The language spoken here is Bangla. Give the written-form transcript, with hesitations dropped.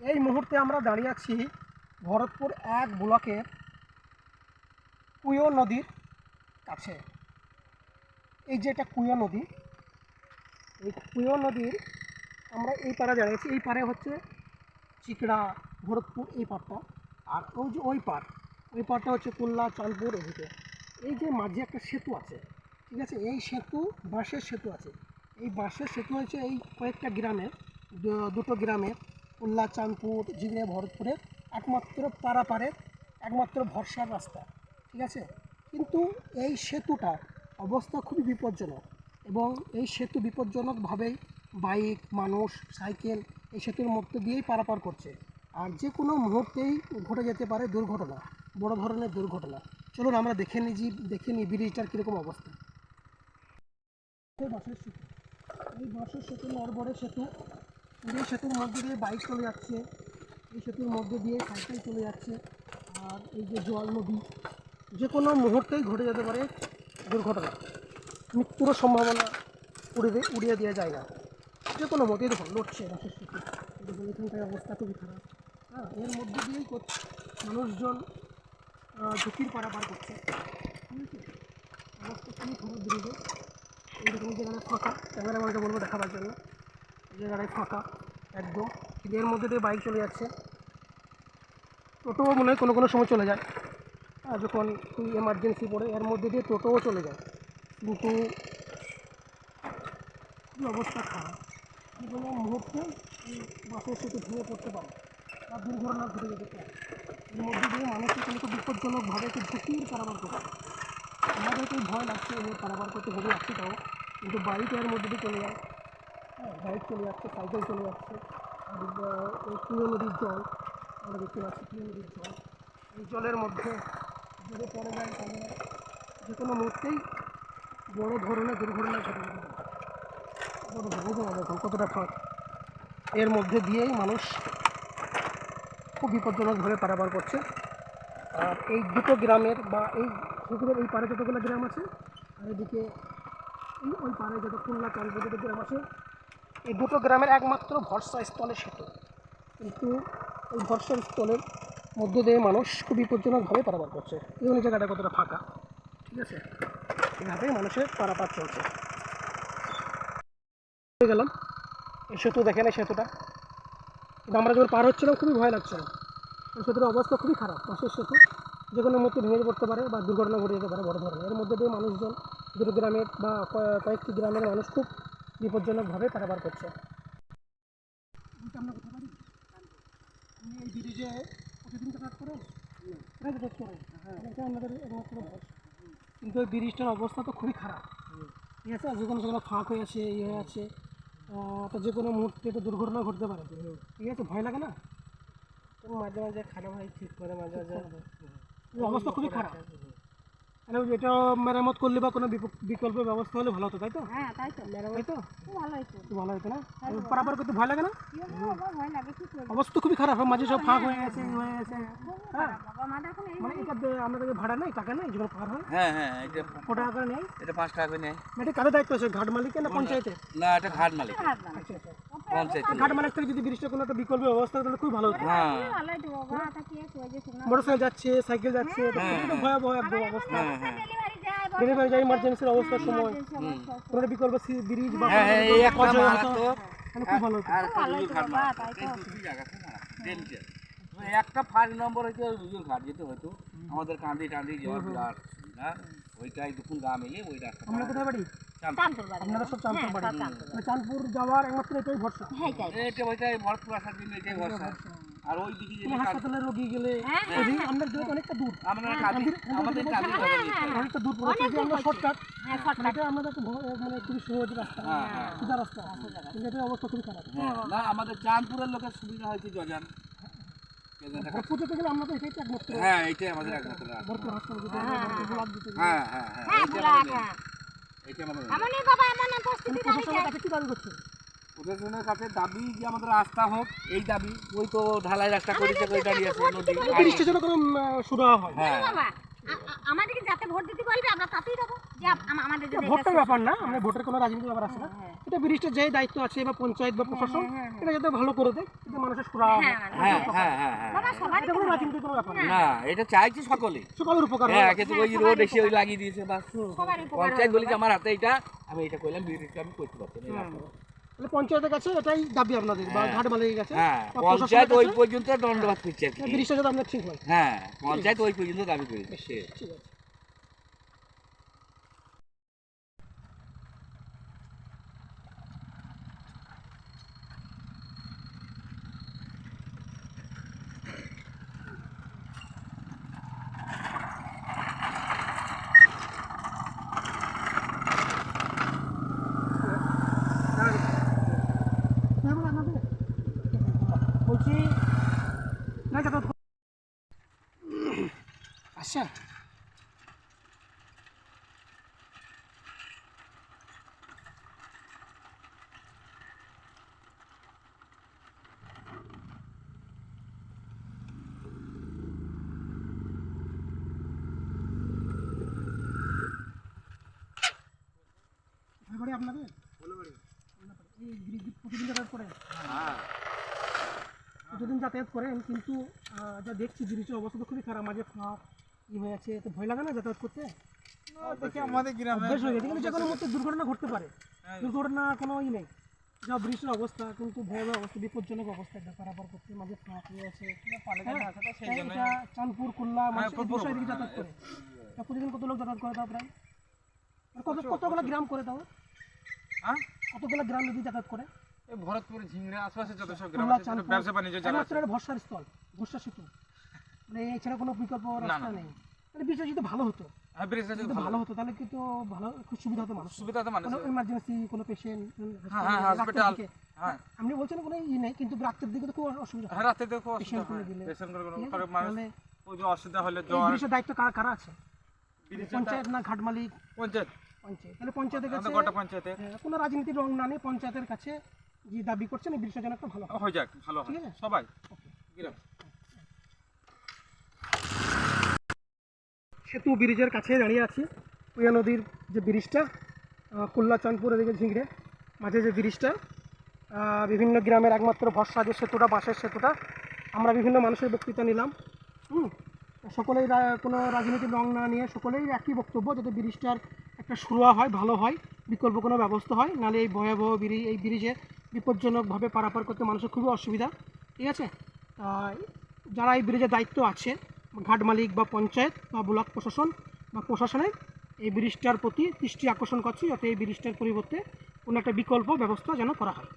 এই মুহূর্তে আমরা দাঁড়িয়ে আছি ভরতপুর 1 ব্লকের কুয়ো নদীর কাছে। এই যে এটা কুয়ো নদী, এই কুয়ো নদীর আমরা এই পাড়ে দাঁড়িয়েছি। এই পাড়ে হচ্ছে চিকড়া ভরতপুর এই পাড়টা, আর ওই যে ওই পাড়টা হচ্ছে কুল্লা চাঁদপুর এদিকে। এই যে মাঝে একটা সেতু আছে, ঠিক আছে, এই সেতু বাঁশের সেতু আছে। এই বাঁশের সেতু হচ্ছে এই কয়েকটা গ্রামের, দুটো গ্রামের কুল্লা চাঁদপুর জিগড়ে ভরতপুরের একমাত্র পারাপারের একমাত্র ভরসার রাস্তা, ঠিক আছে। কিন্তু এই সেতুটার অবস্থা খুবই বিপজ্জনক, এবং এই সেতু বিপজ্জনকভাবেই বাইক, মানুষ, সাইকেল এই সেতুর মধ্যে দিয়েই পারাপার করছে। আর যে কোনো মুহূর্তেই ঘটে যেতে পারে দুর্ঘটনা, বড় ধরনের দুর্ঘটনা। চলুন আমরা দেখে নিই ব্রিজটার কীরকম অবস্থা। বাঁশের সেতু, এই বাঁশের সেতু নরবরে সেতু। এই সেতুর মধ্যে দিয়ে বাইক চলে যাচ্ছে, এই সেতুর মধ্যে দিয়ে সাইকেল চলে যাচ্ছে। আর এই যে জল নদী, যে কোনো মুহূর্তেই ঘটে যেতে পারে দুর্ঘটনা, মৃত্যুরও সম্ভাবনা উড়িয়ে দেওয়া যায় না। যে কোনো মতেই দেখুন লড়ছে বাঁশের সেতু। দেখুন এখানটার অবস্থা খুবই খারাপ। হ্যাঁ, এর মধ্যে দিয়েই মানুষজন ঝুঁকির পারাপার করছে, ঠিক আছে। অবস্থা খুবই খারাপ ব্রিজে। এইরকম জায়গাটা ফাঁকা, ক্যামেরাম্যানকে বলবো দেখাবার জন্য। এই জায়গাটায় ফাঁকা একদম, কিন্তু এর মধ্যে দিয়ে বাইক চলে যাচ্ছে, টোটোও মনে হয় কোনো সময় চলে যায়। আর যখন খুবই এমার্জেন্সি পড়ে এর মধ্যে দিয়ে টোটোও চলে যায়, কিন্তু খুবই অবস্থা খারাপ। যে কোনো মুহূর্তে বাসের সেতু ভেঙে পড়তে পারে বা দুর্ঘটনা ঘটে যেতে পারে। এর মধ্যে দিয়ে মানুষকে কিন্তু বিপজ্জনকভাবে একটু ঝুঁকির পারাবার করতে। আমাদের একটু ভয় লাগছে এর পারাবার করতে, ভেবে যাচ্ছি তাও, কিন্তু বাইক এর মধ্যে দিয়ে চলে যায়। হ্যাঁ, বাইক চলে যাচ্ছে, সাইকেল চলে যাচ্ছে। আর এই কুয়ো নদীর জল আমরা দেখতে পাচ্ছি, কুয়ো নদীর জল, এই জলের মধ্যে যদি পড়ে যায় তাহলে যে কোনো মুহূর্তেই বড় ধরনের দুর্ঘটনা ঘটে যেতে পারে। দেখুন কতটা ফাঁক, এর মধ্যে দিয়েই মানুষ খুব বিপজ্জনকভাবে পারাপার করছে। আর এই দুটো গ্রামের বা এই পুকুরের এই পাড়ে যতগুলো গ্রাম আছে, আর এদিকে ওই পাড়ে যত খুলনা চাঁদপুর যত গ্রাম আছে, এই দুটো গ্রামের একমাত্র ভরসা স্থলের সেতু। কিন্তু এই ভরসার স্থলের মধ্য দিয়ে মানুষ খুব বিপজ্জনকভাবে পারাপার করছে। এই জায়গাটা কতটা ফাঁকা, ঠিক আছে, এভাবেই মানুষের পারাপার চলছে। হয়ে গেলাম এই সেতু, দেখেন এই সেতুটা, কিন্তু আমরা যখন পার হচ্ছিলাম খুবই ভয় লাগছিল। এই সেতুর অবস্থা খুবই খারাপ, পাশের সেতু যে কোনো মুহূর্তে ভেঙে পড়তে পারে বা দুর্ঘটনা ঘটে যেতে পারে বড় ধরনের। এর মধ্যে দিয়ে মানুষজন দুটো গ্রামের বা কয়েকটি গ্রামের মানুষ খুব বিপজ্জনকভাবে পারাপার করছে। আমরা কোথায় পারি, আপনি এই ব্রিজে প্রতিদিন তো কাজ করেন, এটা আমাদের একমাত্র ভরসা। কিন্তু এই ব্রিজটার অবস্থা তো খুবই খারাপ, ঠিক আছে। যে কোনো জায়গায় ফাঁক হয়ে আছে, ইয়ে হয়ে আছে, তো যে কোনো মুহূর্তে তো দুর্ঘটনা ঘটতে পারে, ঠিক আছে। ভয় লাগে না? মাঝে মাঝে খারাপ হয়, ঠিক করে মাঝে মাঝে অবস্থা খুবই খারাপ। মানে এটা মেরামত করলে বা কোনো বিকল্প ব্যবস্থা হলে ভালো হতো, তাই তো? হ্যাঁ, তাই তো। তাই তো ভালো হইতো। ভালো হতো না? পারাপার করতে ভয় লাগে না? ভয় লাগে, কি করবো? অবস্থা খুবই খারাপ, মাঝে সব ফাঁক হয়ে গেছে, হয়ে গেছে। হ্যাঁ, বাবা মা এখন এই মানে এটা আমাদের ভাড়া নেই, টাকা নেই, যেগুলো পার হয়। হ্যাঁ হ্যাঁ, এটা কত টাকা করে নেই? এটা 5 টাকা করে নেয়। এটা কাদের দায়িত্ব আছে, ঘাট মালিকের না পঞ্চায়েতের? না, এটা ঘাট মালিক। আচ্ছা আচ্ছা, পঞ্চায়েত। ঘাট মালিক থেকে যদি ব্রিজটা কোনো একটা বিকল্প ব্যবস্থা তাহলে খুব ভালো হতো। হ্যাঁ ভালো হইতো বাবা, তা কি আছে, ওই যে শোনা মোটরসাইকেল যাচ্ছে, সাইকেল যাচ্ছে, তো খুবই তো ভয়াবহ একদম অবস্থা। হ্যাঁ হ্যাঁ ডেলিভারি যায়, ডেলিভারি যায়, ইমার্জেন্সির অবস্থার সময় কোনো একটা বিকল্প ব্রিজ বা হ্যাঁ, এই একটা পথ হতো, মারাত্মক। তাহলে খুব ভালো হতো। আর একটা ভালো উজুর হইতো ঘাট বাবা, মারাত্মক। তাই তো। এই দুটি জায়গাতে মারাত্মক, ডেঞ্জার। একটা ফার্স্ট নম্বর হইতে উজুর ঘাট যেতে হয়তো আমাদের কান্দি টান্দি যাওয়ার বিরাট সুবিধা। ওইটাই দুপুর গা মিলে ওই রাস্তা। আমরা কোথায় বাড়ি? চাঁদপুর বাড়ি। আপনারা সব চাঁদপুর হ্যাঁ, বাড়ি? সব চাঁদপুর বাড়ি। চাঁদপুর যাওয়ার একমাত্র এটাই ভরসা। হ্যাঁ, তাই। এইটা ওইটাই ভরপুর আসার জন্য এটাই ভরসা। আর ওই দিকে কোনো হাসপাতালে রোগী গেলে হ্যাঁ, ওইদিকে আমাদের যেহেতু অনেকটা দূর, আমরা আমাদের টালি হবে অনেকটা দূর পড়ে, সেই জন্য আমরা শর্টকাট, হ্যাঁ, মানে এটা আমাদের একটা মানে খুবই সহজ রাস্তা, হ্যাঁ, হ্যাঁ। সোজা রাস্তা, কিন্তু এটার অবস্থা খুবই খারাপ। না, আমাদের চাঁদপুরের লোকের সুবিধা হয়েছে জজান। ভরপুর যেতে গেলে আমরা তো এটাই তো একমাত্র, হ্যাঁ, এইটাই আমাদের একমাত্র রাস্তা। ভরপুর হাসপাতাল যেতে গেলে, ভরপুর ব্লক যেতে গেলে। হ্যাঁ হ্যাঁ হ্যাঁ, হ্যাঁ, এইটা বুলাক, আমাদের হ্যাঁ। এইটা আমাদের এমনই বাবা, এমন উপস্থিতি দাঁড়িয়ে প্রশাসনের কাছে কি দাবি করছে? প্রশাসনের কাছে দাবি যে আমাদের রাস্তা হোক, এই দাবি। ওই তো ঢালাই রাস্তা করেছে, ওই দাঁড়িয়ে আছে নদী। ব্রিজটা যেন কোনো সুরাহা হয়। হ্যাঁ বাবা, আমাদেরকে যাতে ভোট দিতে বলবে আমরা তাতেই দেবো। যে আমাদের যদি এটা ভোটের ব্যাপার না, আমরা ভোটের কোনো রাজনীতির ব্যাপার আছে না। এটা ব্রিজটা যে দায়িত্ব আছে বা পঞ্চায়েত বা প্রশাসন এটা যাতে ভালো করে দেয়, যাতে মানুষের সুরা হয়। হ্যাঁ হ্যাঁ হ্যাঁ হ্যাঁ বাবা সবারই এটা কোনো রাজনীতির কোনো ব্যাপার না, না এটা চাইছি সকলে। সকলের উপকার হয়। হ্যাঁ কিন্তু ওই রোড এসে ওই লাগিয়ে দিয়েছে বাস। সবারই উপকার পঞ্চায়েত বলি যে আমার হাতে এটা, আমি এটা করলাম, ব্রিজটা আমি করতে পারছি না এই রাস্তাটা। তাহলে পঞ্চায়েতের কাছে এটাই দাবি আপনাদের বা ঘাট মালিকের কাছে হ্যাঁ বা পঞ্চায়েত প্রশাসনের ওই কাছে, পর্যন্ত দণ্ডবাদ করছে আর কি। ব্রিজটা যাতে আপনার ঠিক হয়। হ্যাঁ পঞ্চায়েত ওই পর্যন্ত দাবি করেছে সে। ঠিক আছে। বলছি না যাতায়াত আচ্ছা বাড়ি আপনাদের এই ব্রিজ প্রতিদিন যাতায়াত করেন? হ্যাঁ প্রতিদিন যাতায়াত করেন, কিন্তু যা দেখছি ব্রিজের অবস্থা তো খুবই খারাপ, মাঝে ফাঁক হয়ে আছে, তো ভয় লাগে না যাতায়াত করতে? দেখি আমাদের গ্রামে অভ্যাস হয়ে গেছে, কিন্তু যে কোনো মুহূর্তে দুর্ঘটনা ঘটতে পারে। দুর্ঘটনা কোনো নেই, যা ব্রিজের অবস্থা কিন্তু ভয়াবহ অবস্থা, বিপজ্জনক অবস্থা, এটা পারাপার করতে মাঝে ফাঁক হয়ে আছে। হ্যাঁ, এটা চাঁদপুর কুল্লা মানুষ এই বিষয় দিকে যাতায়াত করে। তা প্রতিদিন কত লোক যাতায়াত করে তাও প্রায়? আর কতগুলো গ্রাম করে তাও? হ্যাঁ কতগুলো গ্রাম যদি যাতায়াত করে? এই ভরতপুর ঝিংড়া আশপাশে যত সব গ্রাম কুল্লা, আছে চাঁদপুর, ব্যবসা বাণিজ্য যারা আছে। এটা ভরসার স্থল, ভরসা সেতু, মানে এছাড়া কোনো বিকল্প রাস্তা নেই। তাহলে বিষয়টা যদি ভালো হতো, হ্যাঁ ব্রিজটা যদি যদি ভালো ভালো হতো তাহলে কিন্তু ভালো, খুব সুবিধা হতো মানুষ। সুবিধা তো মানুষ। কোনো ইমার্জেন্সি কোনো পেশেন্ট, হ্যাঁ হসপিটাল। হ্যাঁ আপনি বলছেন কোনো নেই, কিন্তু রাতের দিকে তো খুব অসুবিধা হয়। হ্যাঁ রাতে দেখো অসুবিধা করে হয় দিলে। পেশেন্ট করে ঠিক আছে? কারো মানুষ তাহলে ওই যে অসুবিধা হলে এই জ্বর ব্রিজের দায়িত্ব কারা আছে? ব্রিজটা পঞ্চায়েত না ঘাট মালিক? পঞ্চায়েত, পঞ্চায়েত। তাহলে পঞ্চায়েতের কাছে আমাদের গোটা পঞ্চায়েতে কোনো রাজনীতির রং না নেই, পঞ্চায়েতের কাছে যে দাবি করছেন এই ব্রিজটা যেন একটা ভালো হয়। হয়ে যাক ভালো হয় ঠিক আছে? সবাই গ্রাম। সেতু ব্রিজের কাছে দাঁড়িয়ে আছি, পুয়া নদীর যে ব্রিজটা, কুল্লা, চাঁদপুর এদিকে ঝিংড়ে মাঝে যে ব্রিজটা, বিভিন্ন গ্রামের একমাত্র ভরসা যে সেতুটা, বাঁশের সেতুটা। আমরা বিভিন্ন মানুষের বক্তৃতা নিলাম, সকলেই কোনো রাজনীতির রং না নিয়ে সকলেই একই বক্তব্য, যাতে ব্রিজটার একটা শুরুয়া হয়, ভালো হয়, বিকল্প কোনো ব্যবস্থা হয়, নাহলে এই ভয়াবহ এই ব্রিজে বিপজ্জনকভাবে পারাপার করতে মানুষের খুবই অসুবিধা। ঠিক আছে? যারা এই ব্রিজের দায়িত্ব আছে, ঘাট মালিক বা পঞ্চায়েত বা ব্লক প্রশাসন বা প্রশাসনের, এই ব্রিজটার প্রতি দৃষ্টি আকর্ষণ করছি, যাতে এই ব্রিজটার পরিবর্তে কোনো একটা বিকল্প ব্যবস্থা যেন করা হয়।